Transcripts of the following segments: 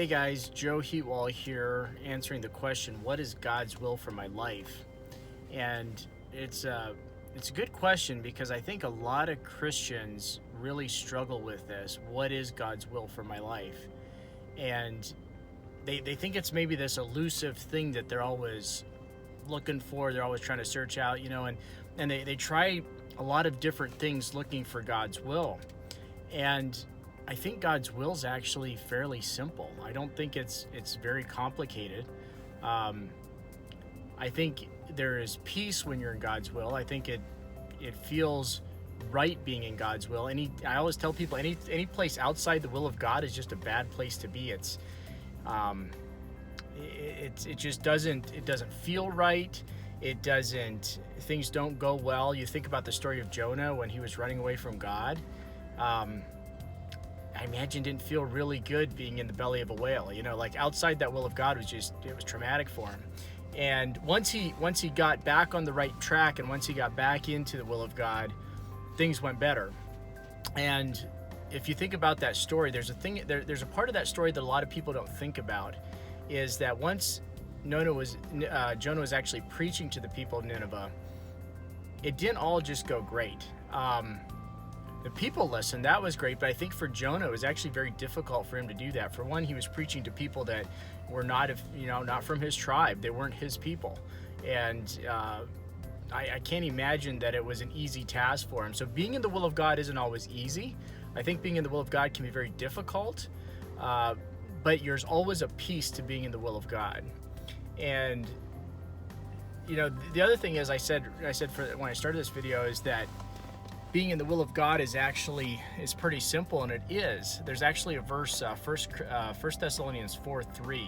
Hey guys, Joe Heatwall here, answering the question, what is God's will for my life? And it's a good question because I think a lot of Christians really struggle with this. What is God's will for my life? And they think it's maybe this elusive thing that they're always looking for, they're always trying to search out, and they try a lot of different things looking for God's will. And I think God's will is actually fairly simple. I don't think it's very complicated. I think there is peace when you're in God's will. I think it feels right being in God's will. I always tell people any place outside the will of God is just a bad place to be. It just doesn't feel right. Things don't go well. You think about the story of Jonah when he was running away from God. I imagine didn't feel really good being in the belly of a whale. Like outside that will of God it was traumatic for him. And once he got back on the right track, and once he got back into the will of God, things went better. And if you think about that story, there's a part of that story that a lot of people don't think about, is that once Jonah was actually preaching to the people of Nineveh, it didn't all just go great. The people listened, that was great, but I think for Jonah it was actually very difficult for him to do that. For one, he was preaching to people that were not from his tribe. They weren't his people. And I can't imagine that it was an easy task for him. So being in the will of God isn't always easy. I think being in the will of God can be very difficult, but there's always a peace to being in the will of God. And the other thing is, I said when I started this video, is that being in the will of God is pretty simple, and it is. There's actually a verse, 1 Thessalonians 4:3.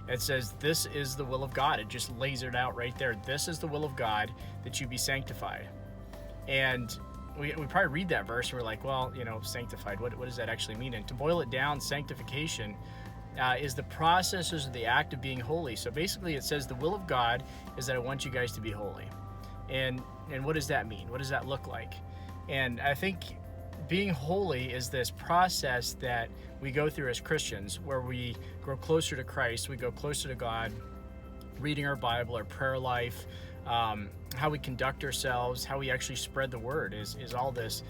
It says, this is the will of God. It just lays it out right there. This is the will of God, that you be sanctified. And we probably read that verse and we're like, well, sanctified, what does that actually mean? And to boil it down, sanctification is the process, is the act of being holy. So basically it says the will of God is that I want you guys to be holy. And what does that mean? What does that look like? And I think being holy is this process that we go through as Christians, where we grow closer to Christ, we go closer to God, reading our Bible, our prayer life, how we conduct ourselves, how we actually spread the word is all this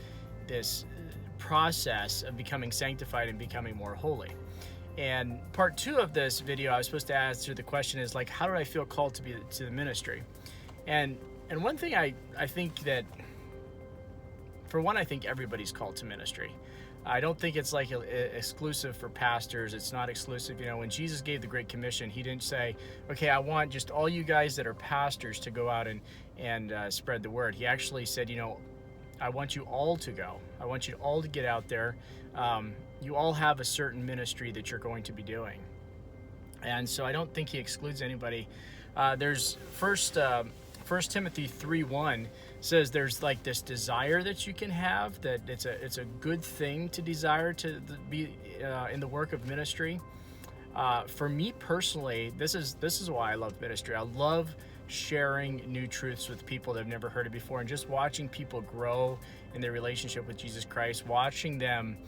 process of becoming sanctified and becoming more holy. And part 2 of this video, I was supposed to answer the question is like, how do I feel called to the ministry? And one thing I think that, for one, I think everybody's called to ministry. I don't think it's like exclusive for pastors. It's not exclusive. When Jesus gave the Great Commission, he didn't say, okay, I want just all you guys that are pastors to go out and spread the word. He actually said, I want you all to go. I want you all to get out there. You all have a certain ministry that you're going to be doing. And so I don't think he excludes anybody. There's First Timothy 3:1 says there's like this desire that you can have, that it's a good thing to desire to be in the work of ministry. For me personally, this is why I love ministry. I love sharing new truths with people that have never heard it before, and just watching people grow in their relationship with Jesus Christ, watching them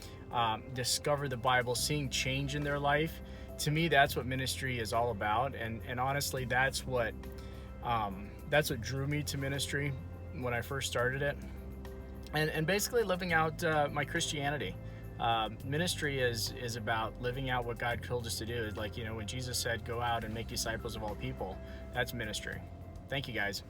discover the Bible, seeing change in their life. To me, that's what ministry is all about, and honestly, that's what drew me to ministry when I first started it, and basically living out my Christianity. Ministry is about living out what God told us to do. It's like, when Jesus said, go out and make disciples of all people, that's ministry. Thank you, guys.